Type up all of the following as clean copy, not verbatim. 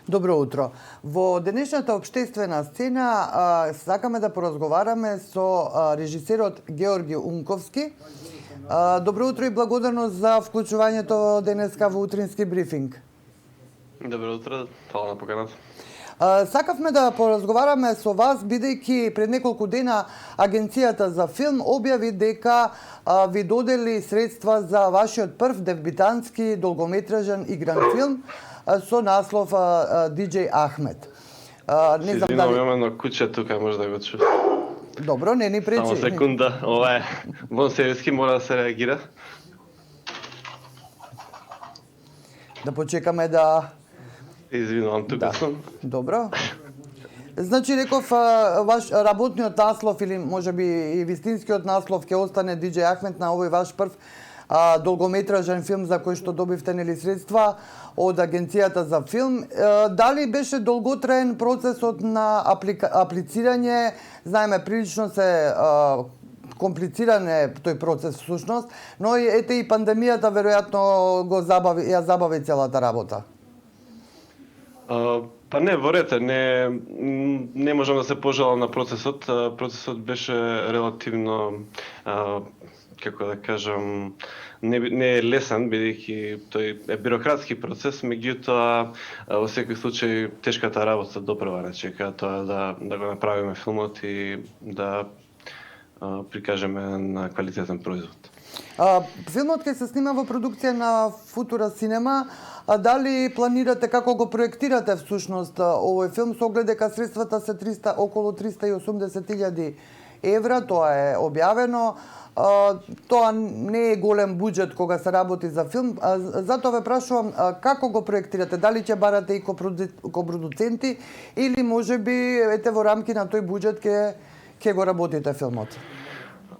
Добро утро. Во денешната општествена сцена сакаме да поразговараме со режисерот Георги Унковски. Добро утро и благодарност за вклучувањето денеска во утрински брифинг. Добро утро, фала на поканата. Сакавме да поразговараме со вас, бидејќи пред неколку дена Агенцијата за филм објави дека ви додели средства за вашиот прв дебютантски долгометражен игран филм со наслов DJ Ахмет. Не знам дали имаме едно куче тука, може да го чуеш. Добро, не ни пречи. Само секунда, ова е вон серијски, мора да се реагира. Да почекаме да... Извинувам, тука сум. Добро. Значи, реков, ваш работниот наслов или можеби и вистинскиот наслов ќе остане DJ Ахмет на овој ваш прв долгометражен филм за кој што добивте нели средства од Агенцијата за филм. Дали беше долготраен процесот на аплицирање? Знаеме, прилично се комплициран е тој процес всушност, но и ете и пандемијата веројатно ја забави целата работа. Па не, ворете, не можам да се пожалам на процесот. Процесот беше релативно, како да кажам, не е лесен, бидејќи тој е бирократски процес, меѓутоа во секој случај тешката работа допрва не чека тоа да го направиме филмот и да прикажеме на квалитетен производ. Филмот ќе се снима во продукција на Футура Синема. Дали планирате, како го проектирате всушност овој филм, со оглед дека средствата се околу 380.000 евра, тоа е објавено. Тоа не е голем буџет кога се работи за филм. Затоа ве прашувам како го проектирате, дали ќе барате и копродуценти или можеби ете во рамки на тој буџет ќе го работите филмот?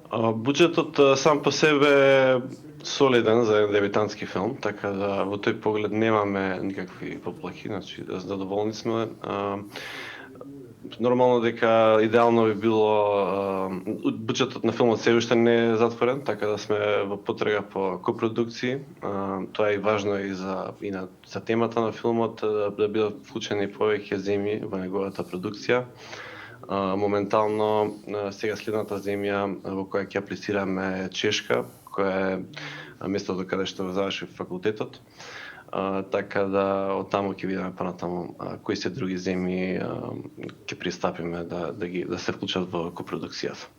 Буџетот сам по себе е солиден за еден дебютантски филм, така да во тој поглед немаме никакви поплахи, значи задоволни сме. Нормално дека идеално би било буџетот на филмот се уште не е затворен, така да сме во потрага по копродукции. Тоа е и важно и за темата на филмот, да бидат вклучени повеќе земји во неговата продукција. Моментално сега следната земја во која ќе аплицираме е Чешка, која е местото каде што заврши факултетот. Така да од таму ќе видиме понатаму кои се други земји ќе пристапиме да се вклучат во копродукцијата.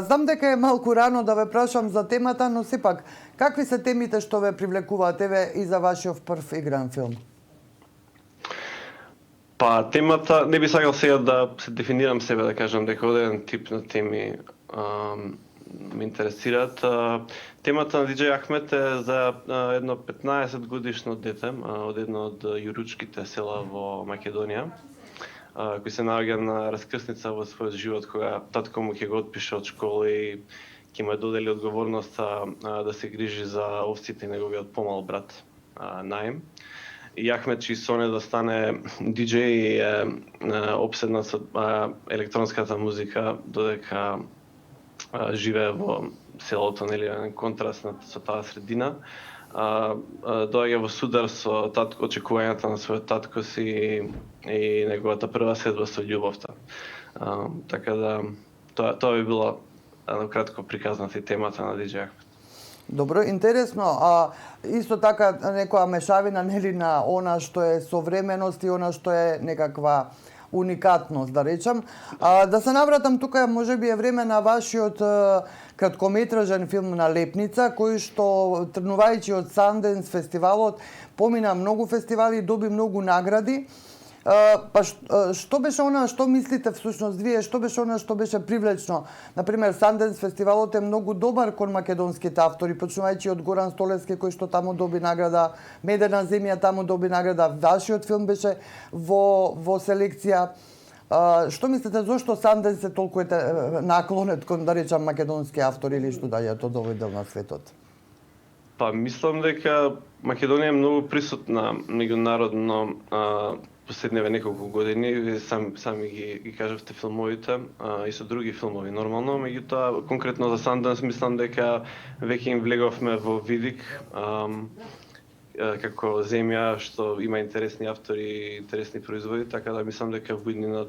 Знам дека е малку рано да ве прашам за темата, но сепак какви се темите што ве привлекуваат еве и за вашиот прв игран филм? Па темата, не би сакал сега да се дефинирам себе, да кажам дека оден тип на теми ме интересираат. Темата на DJ Ахмет е за едно 15 годишно дете од едно од јуручките села во Македонија, кој се наоѓа на раскрсница во својот живот кога татко му ќе го отпише од школа и ќе му додели одговорноста да се грижи за овците и неговиот помал брат Наим. И Ахмет, чии сон е да стане диџеј, е обседнат со електронската музика, додека живее во селото, нели, контраст со таа средина. Доаѓа во судар со очекувањата на својот татко си и неговата прва следба со љубовта. Така да, тоа би било кратко приказната и темата на DJ Ахмет. Добро, интересно. Исто така некоја мешавина нели на она што е современост и она што е некаква уникатност, да речам. Да се навратам тука, можеби е време на вашиот краткометражен филм На Лепница, кој што тргнувајќи од Санденс фестивалот помина многу фестивали и доби многу награди. Па што беше она што мислите всушност вие, што беше она што беше привлечно? Например, Санденс фестивалот е многу добар кон македонските автори, почнувајќи од Горан Столевски кој што таму доби награда, Медена земја таму доби награда, вашиот филм беше во селекција. Што мислите, зошто Санденс е толку наклонет кон, да речам, македонски автори или студијата од овој дел на светот? Па мислам дека Македонија е многу присутна меѓународно последниве неколку години, сами ги кажавте филмовите и со други филмови нормално, меѓутоа конкретно за Санденс мислам дека веќе им влеговме во видик како земја што има интересни автори и интересни производи, така да мислам дека во иднина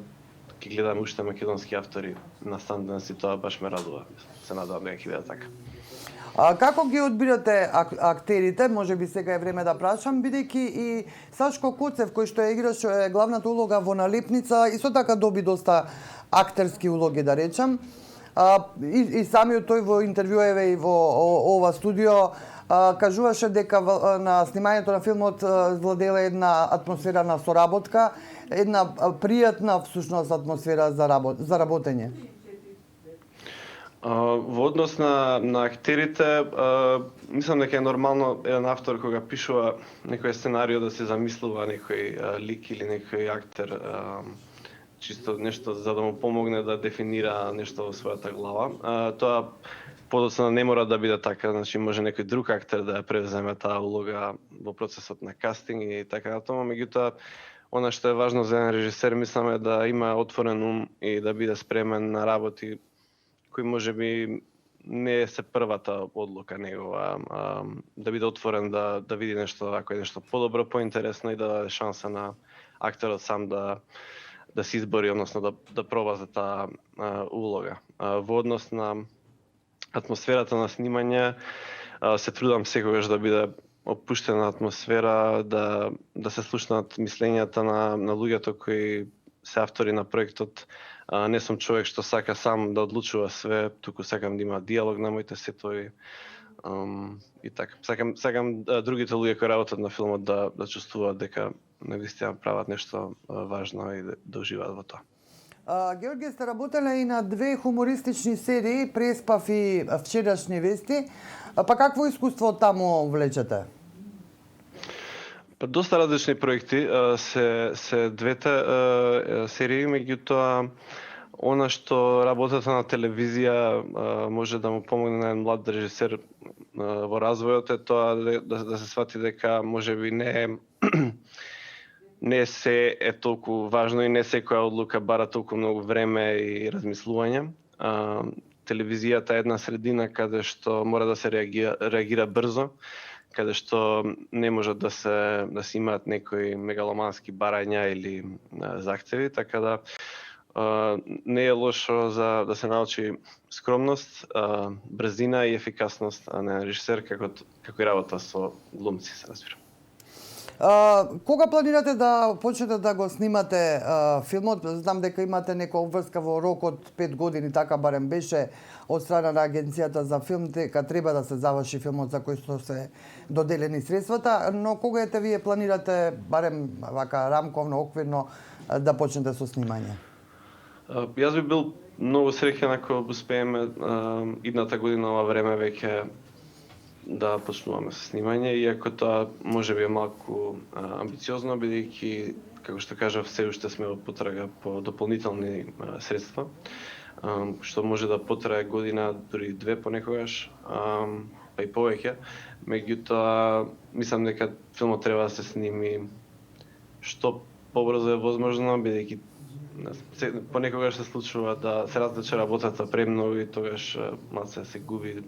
ќе гледам уште македонски автори на Sundance и тоа баш ме радува. Се надевам дека ќе биде така. Како ги одбирате актерите? Може би сега е време да прашам, бидејќи и Сашко Коцев, кој што играше главната улога во Налепница, исто така доби доста актерски улоги, да речам. И самиот тој во интервјуеве и во ова студио кажуваше дека на снимањето на филмот владела една атмосфера на соработка, една пријатна всушност атмосфера за работење. Во однос на актерите, мислам дека е нормално еден автор кога пишува некој сценарио да се замислува некој лик или некој актер, чисто нешто за да му помогне да дефинира нешто во својата глава. Тоа подоцна не мора да биде така, значи може некој друг актер да ја превземе таа улога во процесот на кастинг и така натаму, меѓутоа она што е важно за еден режисер мислам е да има отворен ум и да биде спремен на работи кои можеби не се првата одлука негова, да биде отворен да види нешто ако е нешто подобро, поинтересно и да даде шанса на актерот сам да се избори, односно да проба за таа улога. Во однос на атмосферата на снимање, се трудам секогаш да биде опуштена атмосфера, да се слушнат мислењата на луѓето кои се автори на проектот. Не сум човек што сака сам да одлучува све, туку сакам да има диалог на моите сетови. И така, сакам другите луѓе кои работат на филмот да чувствуваат дека навистина прават нешто важно и да уживаат во тоа. Георгија, сте работеле и на две хумористични серии, Преспав и Вчерашни вести. Па какво искуство таму влечете? Па доста различни проекти се двете серии, меѓутоа она што работата на телевизија може да му помогне на еден млад режисер во развојот е тоа да се свати дека можеби не се е толку важно и не секоја одлука бара толку многу време и размислување. Телевизијата е една средина каде што мора да се реагира брзо, каде што не можат да се имаат некои мегаломански барања или захтеви, така да не е лошо за да се научи скромност, брзина и ефикасност на режисер како и работа со глумци, се разбира. Кога планирате да почнете да го снимате филмот? Знам дека имате некоја обврска во рок од 5 години, така барем беше од страна на Агенцијата за филм, дека треба да се заврши филмот за кој што се доделени средствата, но кога вие планирате, барем вака рамковно, оквирно, да почнете со снимање? Јас би бил многу среќен ако успееме идната година ова време веќе да почнуваме со снимање, иако тоа може би е малку амбициозно, бидејќи, како што кажав, се уште сме во потрага по дополнителни средства, што може да потрае година, дури две понекогаш, па и повеќе. Меѓутоа, мислам дека филмот треба да се сними што побрзо е возможно, бидејќи понекогаш се случува да се развлече работата премногу и тогаш малце се губи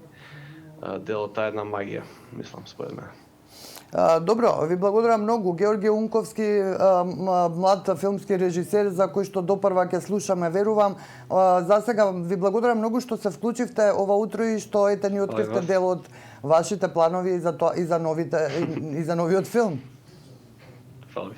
дел од таа една магија, мислам, според мене. Добро, ви благодарам многу. Георгија Унковски, млад филмски режисер, за кој што допрва ќе слушаме, верувам. За сега ви благодарам многу што се вклучивте ова утро и што ни откривте дел од вашите планови и за новиот филм. Фала ви.